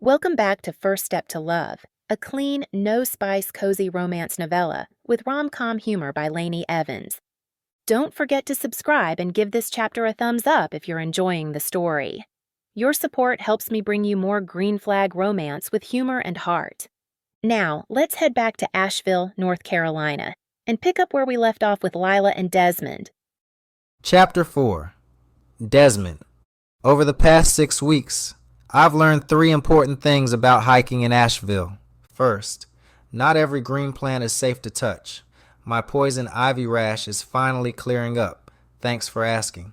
Welcome back to First Step to Love, a clean, no-spice, cozy romance novella with rom-com humor by Lani Evans. Don't forget to subscribe and give this chapter a thumbs up if you're enjoying the story. Your support helps me bring you more green flag romance with humor and heart. Now, let's head back to Asheville, North Carolina, and pick up where we left off with Lila and Desmond. Chapter 4. Desmond. Over the past 6 weeks, I've learned 3 important things about hiking in Asheville. First, not every green plant is safe to touch. My poison ivy rash is finally clearing up. Thanks for asking.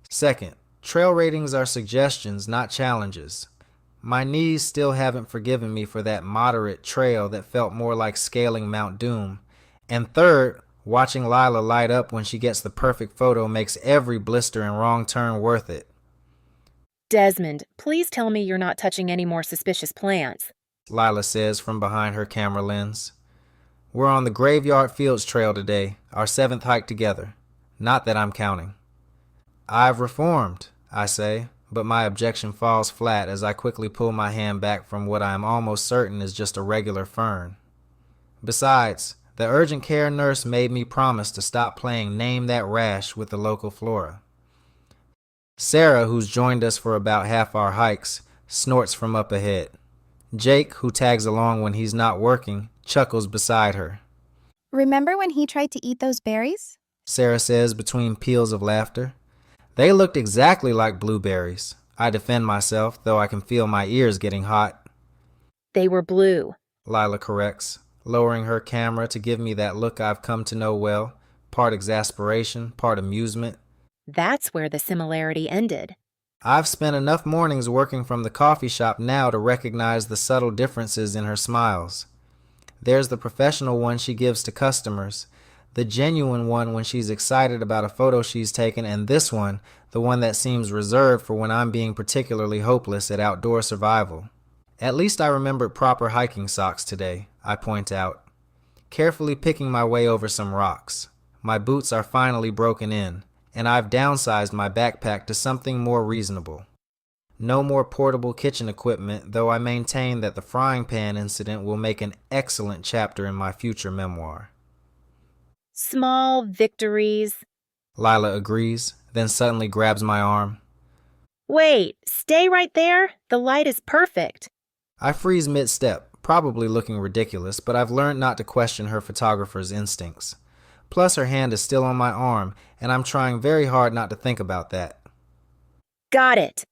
Second, trail ratings are suggestions, not challenges. My knees still haven't forgiven me for that moderate trail that felt more like scaling Mount Doom. And third, watching Lila light up when she gets the perfect photo makes every blister and wrong turn worth it. Desmond, please tell me you're not touching any more suspicious plants, Lila says from behind her camera lens. We're on the Graveyard Fields Trail today, our 7th hike together. Not that I'm counting. I've reformed, I say, but my objection falls flat as I quickly pull my hand back from what I am almost certain is just a regular fern. Besides, the urgent care nurse made me promise to stop playing Name That Rash with the local flora. Sarah, who's joined us for about half our hikes, snorts from up ahead. Jake, who tags along when he's not working, chuckles beside her. Remember when he tried to eat those berries? Sarah says between peals of laughter. They looked exactly like blueberries. I defend myself, though I can feel my ears getting hot. They were blue, Lila corrects, lowering her camera to give me that look I've come to know well, part exasperation, part amusement. That's where the similarity ended. I've spent enough mornings working from the coffee shop now to recognize the subtle differences in her smiles. There's the professional one she gives to customers, the genuine one when she's excited about a photo she's taken, and this one, the one that seems reserved for when I'm being particularly hopeless at outdoor survival. At least I remembered proper hiking socks today, I point out, carefully picking my way over some rocks. My boots are finally broken in, and I've downsized my backpack to something more reasonable. No more portable kitchen equipment, though I maintain that the frying pan incident will make an excellent chapter in my future memoir. Small victories. Lila agrees, then suddenly grabs my arm. Wait, stay right there. The light is perfect. I freeze mid-step, probably looking ridiculous, but I've learned not to question her photographer's instincts. Plus, her hand is still on my arm, and I'm trying very hard not to think about that. Got it.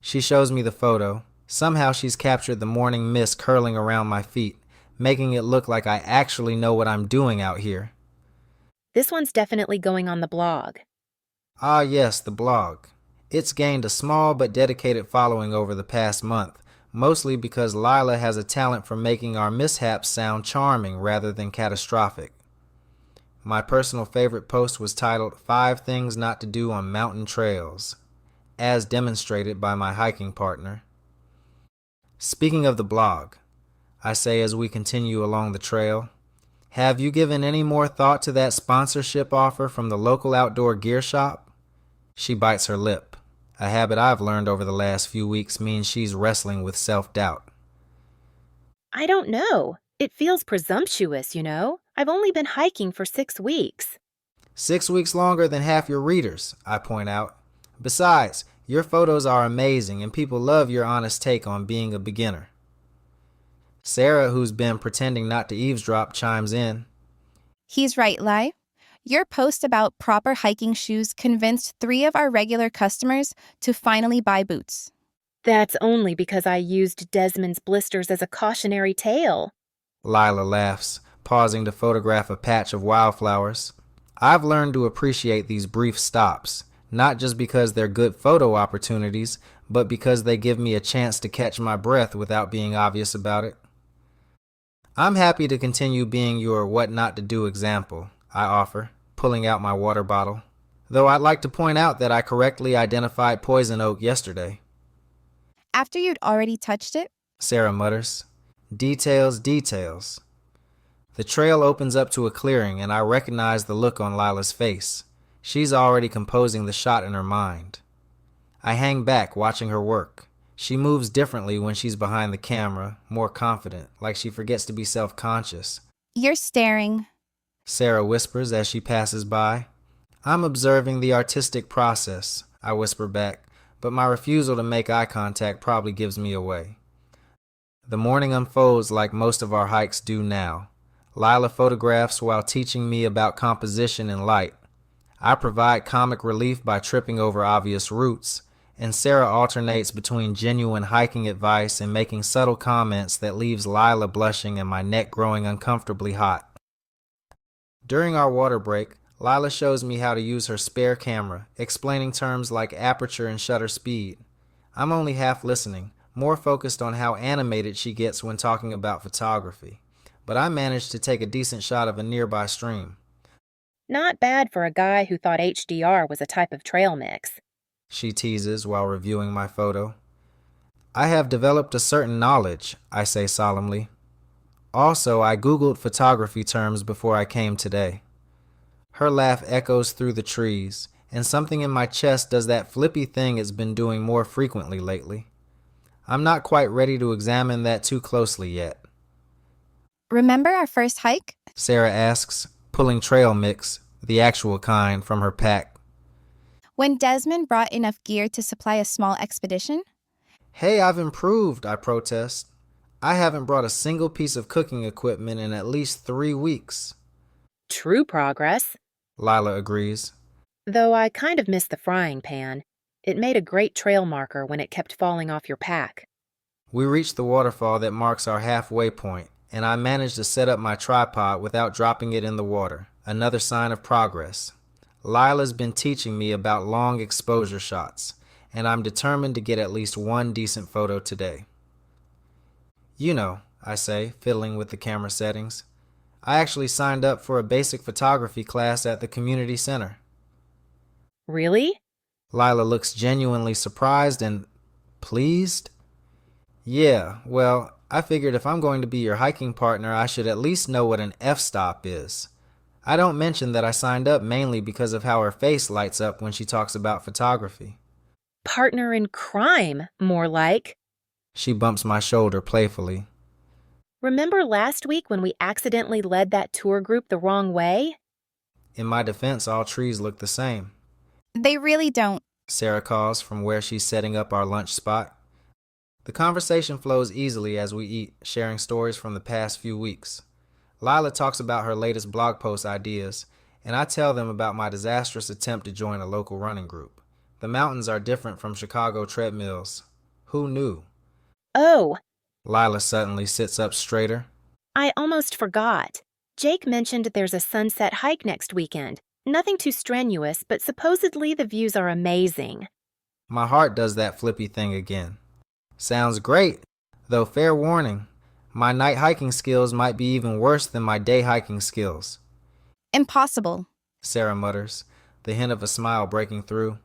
She shows me the photo. Somehow she's captured the morning mist curling around my feet, making it look like I actually know what I'm doing out here. This one's definitely going on the blog. Ah yes, the blog. It's gained a small but dedicated following over the past month, mostly because Lila has a talent for making our mishaps sound charming rather than catastrophic. My personal favorite post was titled 5 Things Not to Do on Mountain Trails, as demonstrated by my hiking partner. Speaking of the blog, I say as we continue along the trail, have you given any more thought to that sponsorship offer from the local outdoor gear shop? She bites her lip. A habit I've learned over the last few weeks means she's wrestling with self-doubt. I don't know. It feels presumptuous, you know? I've only been hiking for 6 weeks. 6 weeks longer than half your readers, I point out. Besides, your photos are amazing and people love your honest take on being a beginner. Sarah, who's been pretending not to eavesdrop, chimes in. He's right, Lai. Your post about proper hiking shoes convinced 3 of our regular customers to finally buy boots. That's only because I used Desmond's blisters as a cautionary tale. Lila laughs, pausing to photograph a patch of wildflowers. I've learned to appreciate these brief stops, not just because they're good photo opportunities, but because they give me a chance to catch my breath without being obvious about it. I'm happy to continue being your what not to do example, I offer, pulling out my water bottle. Though I'd like to point out that I correctly identified poison oak yesterday. After you'd already touched it? Sarah mutters. Details, details. The trail opens up to a clearing, and I recognize the look on Lila's face. She's already composing the shot in her mind. I hang back, watching her work. She moves differently when she's behind the camera, more confident, like she forgets to be self-conscious. You're staring. Sarah whispers as she passes by. I'm observing the artistic process, I whisper back, but my refusal to make eye contact probably gives me away. The morning unfolds like most of our hikes do now. Lila photographs while teaching me about composition and light. I provide comic relief by tripping over obvious routes, and Sarah alternates between genuine hiking advice and making subtle comments that leaves Lila blushing and my neck growing uncomfortably hot. During our water break, Lila shows me how to use her spare camera, explaining terms like aperture and shutter speed. I'm only half listening, more focused on how animated she gets when talking about photography, but I managed to take a decent shot of a nearby stream. Not bad for a guy who thought HDR was a type of trail mix, she teases while reviewing my photo. I have developed a certain knowledge, I say solemnly. Also, I Googled photography terms before I came today. Her laugh echoes through the trees, and something in my chest does that flippy thing it's been doing more frequently lately. I'm not quite ready to examine that too closely yet. Remember our first hike? Sarah asks, pulling trail mix, the actual kind, from her pack. When Desmond brought enough gear to supply a small expedition? Hey, I've improved, I protest. I haven't brought a single piece of cooking equipment in at least 3 weeks. True progress, Lila agrees. though I kind of missed the frying pan. It made a great trail marker when it kept falling off your pack. We reach the waterfall that marks our halfway point, and I manage to set up my tripod without dropping it in the water, another sign of progress. Lila's been teaching me about long exposure shots, and I'm determined to get at least one decent photo today. You know, I say, fiddling with the camera settings. I actually signed up for a basic photography class at the community center. Really? Lila looks genuinely surprised and pleased. Yeah, well, I figured if I'm going to be your hiking partner, I should at least know what an f-stop is. I don't mention that I signed up mainly because of how her face lights up when she talks about photography. Partner in crime, more like. She bumps my shoulder playfully. Remember last week when we accidentally led that tour group the wrong way? In my defense, all trees look the same. They really don't. Sarah calls from where she's setting up our lunch spot. The conversation flows easily as we eat, sharing stories from the past few weeks. Lila talks about her latest blog post ideas, and I tell them about my disastrous attempt to join a local running group. The mountains are different from Chicago treadmills. Who knew? Oh, Lila suddenly sits up straighter. I almost forgot. Jake mentioned there's a sunset hike next weekend. Nothing too strenuous, but supposedly the views are amazing. My heart does that flippy thing again. Sounds great, though fair warning. My night hiking skills might be even worse than my day hiking skills. Impossible. Sarah mutters, the hint of a smile breaking through.